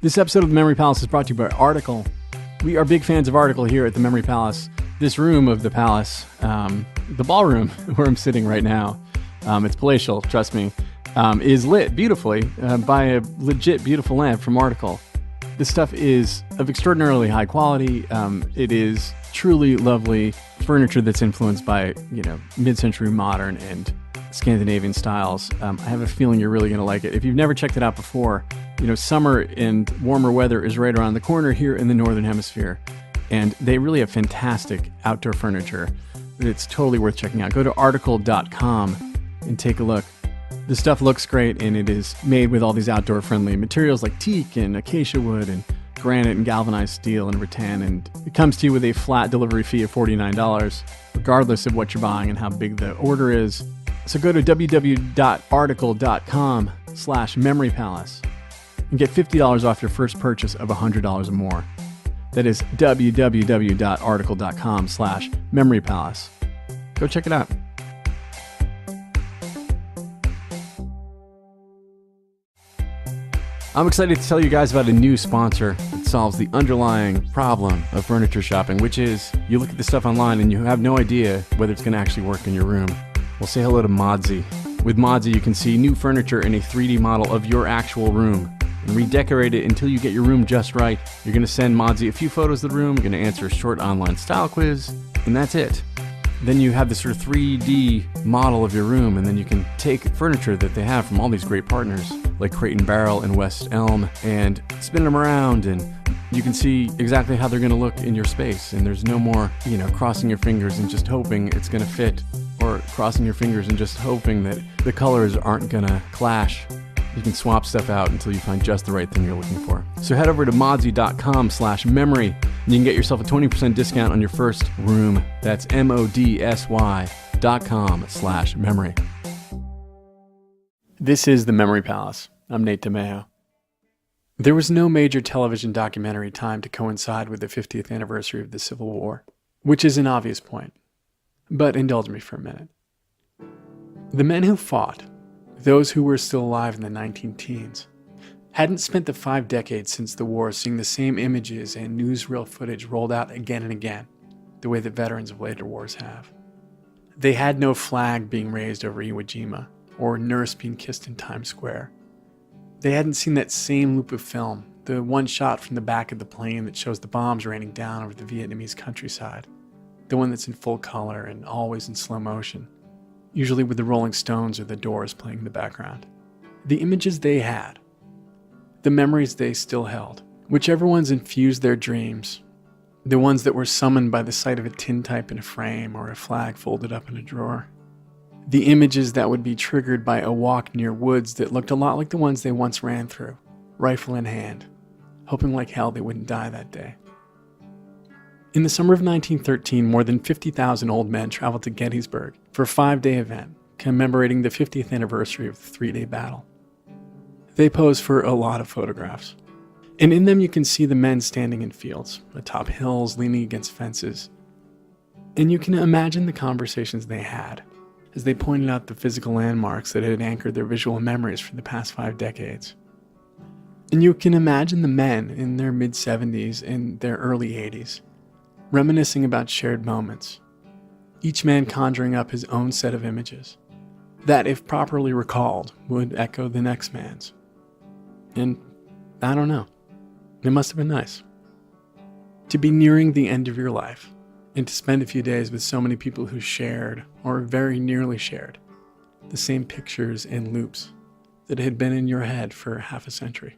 This episode of The Memory Palace is brought to you by Article. We are big fans of Article here at The Memory Palace. This room of the palace, the ballroom where I'm sitting right now, it's palatial, trust me, is lit beautifully by a legit beautiful lamp from Article. This stuff is of extraordinarily high quality. It is truly lovely furniture that's influenced by, mid-century modern and Scandinavian styles. I have a feeling you're really going to like it. If you've never checked it out before, summer and warmer weather is right around the corner here in the Northern Hemisphere. And they really have fantastic outdoor furniture. It's totally worth checking out. Go to article.com and take a look. The stuff looks great, and it is made with all these outdoor-friendly materials like teak and acacia wood and granite and galvanized steel and rattan. And it comes to you with a flat delivery fee of $49, regardless of what you're buying and how big the order is. So go to www.article.com/memorypalace and get $50 off your first purchase of $100 or more. That is www.article.com/memorypalace. Go check it out. I'm excited to tell you guys about a new sponsor that solves the underlying problem of furniture shopping, which is you look at this stuff online and you have no idea whether it's going to actually work in your room. Well, say hello to Modsy. With Modsy, you can see new furniture in a 3D model of your actual room and redecorate it until you get your room just right. You're going to send Modsy a few photos of the room, you're going to answer a short online style quiz, and that's it. Then you have this sort of 3D model of your room, and then you can take furniture that they have from all these great partners, like Crate and Barrel and West Elm, and spin them around, and you can see exactly how they're going to look in your space. And there's no more, crossing your fingers and just hoping it's going to fit, or crossing your fingers and just hoping that the colors aren't going to clash. You can swap stuff out until you find just the right thing you're looking for. So head over to modsy.com/memory and you can get yourself a 20% discount on your first room. That's modsy.com/memory. This is The Memory Palace. I'm Nate DiMeo. There was no major television documentary timed to coincide with the 50th anniversary of the Civil War, which is an obvious point. But indulge me for a minute. The men who fought, those who were still alive in the 19-teens, hadn't spent the 5 decades since the war seeing the same images and newsreel footage rolled out again and again, the way that veterans of later wars have. They had no flag being raised over Iwo Jima, or nurse being kissed in Times Square. They hadn't seen that same loop of film, the one shot from the back of the plane that shows the bombs raining down over the Vietnamese countryside, the one that's in full color and always in slow motion, usually with the Rolling Stones or the Doors playing in the background. The images they had, the memories they still held, whichever ones infused their dreams, the ones that were summoned by the sight of a tintype in a frame or a flag folded up in a drawer, the images that would be triggered by a walk near woods that looked a lot like the ones they once ran through, rifle in hand, hoping like hell they wouldn't die that day. In the summer of 1913, more than 50,000 old men traveled to Gettysburg for a 5-day event commemorating the 50th anniversary of the 3-day battle. They posed for a lot of photographs, and in them you can see the men standing in fields, atop hills, leaning against fences. And you can imagine the conversations they had as they pointed out the physical landmarks that had anchored their visual memories for the past 5 decades. And you can imagine the men in their mid-70s and their early 80s, reminiscing about shared moments, each man conjuring up his own set of images that, if properly recalled, would echo the next man's. And I don't know, it must have been nice to be nearing the end of your life and to spend a few days with so many people who shared, or very nearly shared, the same pictures and loops that had been in your head for half a century.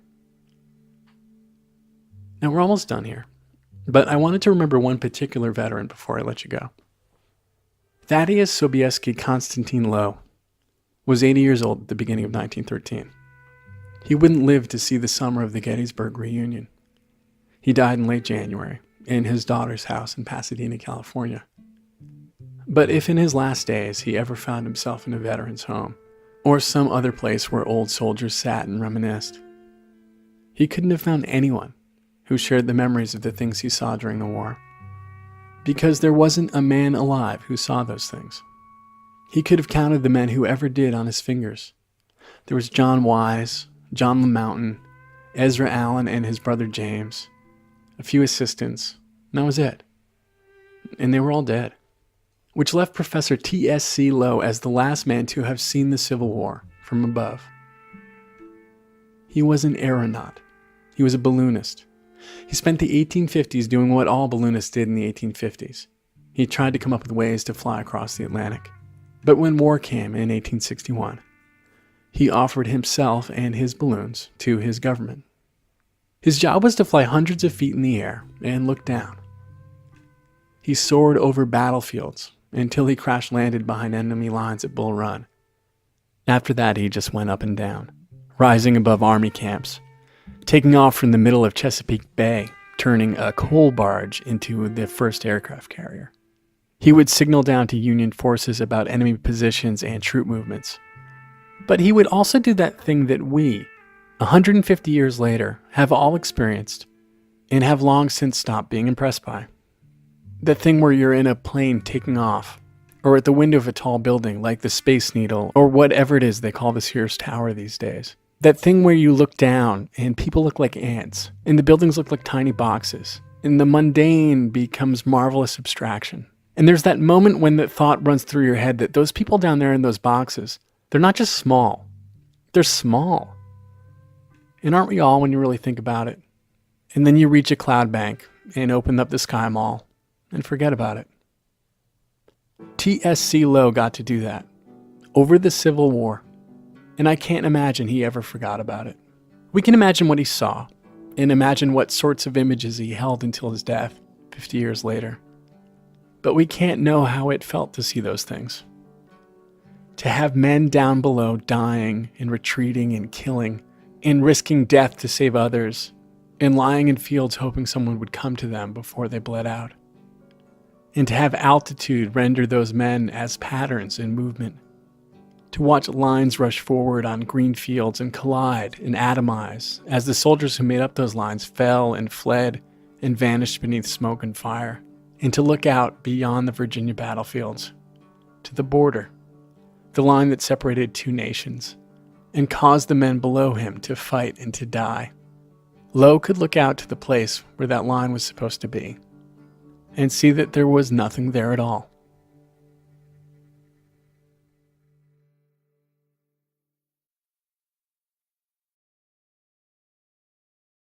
Now we're almost done here, but I wanted to remember one particular veteran before I let you go. Thaddeus Sobieski Konstantin Lowe was 80 years old at the beginning of 1913. He wouldn't live to see the summer of the Gettysburg reunion. He died in late January in his daughter's house in Pasadena, California. But if in his last days he ever found himself in a veteran's home, or some other place where old soldiers sat and reminisced, he couldn't have found anyone who shared the memories of the things he saw during the war. Because there wasn't a man alive who saw those things. He could have counted the men who ever did on his fingers. There was John Wise, John LeMountain, Ezra Allen and his brother James, a few assistants, and that was it. And they were all dead, which left Professor T.S.C. Lowe as the last man to have seen the Civil War from above. He was an aeronaut. He was a balloonist. He spent the 1850s doing what all balloonists did in the 1850s. He tried to come up with ways to fly across the Atlantic. But when war came in 1861, he offered himself and his balloons to his government. His job was to fly hundreds of feet in the air and look down. He soared over battlefields until he crash-landed behind enemy lines at Bull Run. After that, he just went up and down, rising above army camps, taking off from the middle of Chesapeake Bay, turning a coal barge into the first aircraft carrier. He would signal down to Union forces about enemy positions and troop movements. But he would also do that thing that we, 150 years later, have all experienced and have long since stopped being impressed by. That thing where you're in a plane taking off, or at the window of a tall building like the Space Needle, or whatever it is they call the Sears Tower these days. That thing where you look down and people look like ants, and the buildings look like tiny boxes, and the mundane becomes marvelous abstraction. And there's that moment when the thought runs through your head that those people down there in those boxes, they're not just small, they're small. And aren't we all when you really think about it? And then you reach a cloud bank and open up the Sky Mall and forget about it. T.S.C. Lowe got to do that over the Civil War, and I can't imagine he ever forgot about it. We can imagine what he saw and imagine what sorts of images he held until his death 50 years later. But we can't know how it felt to see those things. To have men down below dying and retreating and killing and risking death to save others and lying in fields hoping someone would come to them before they bled out. And to have altitude render those men as patterns in movement. To watch lines rush forward on green fields and collide and atomize as the soldiers who made up those lines fell and fled and vanished beneath smoke and fire. And to look out beyond the Virginia battlefields, to the border, the line that separated two nations, and caused the men below him to fight and to die. Lowe could look out to the place where that line was supposed to be, and see that there was nothing there at all.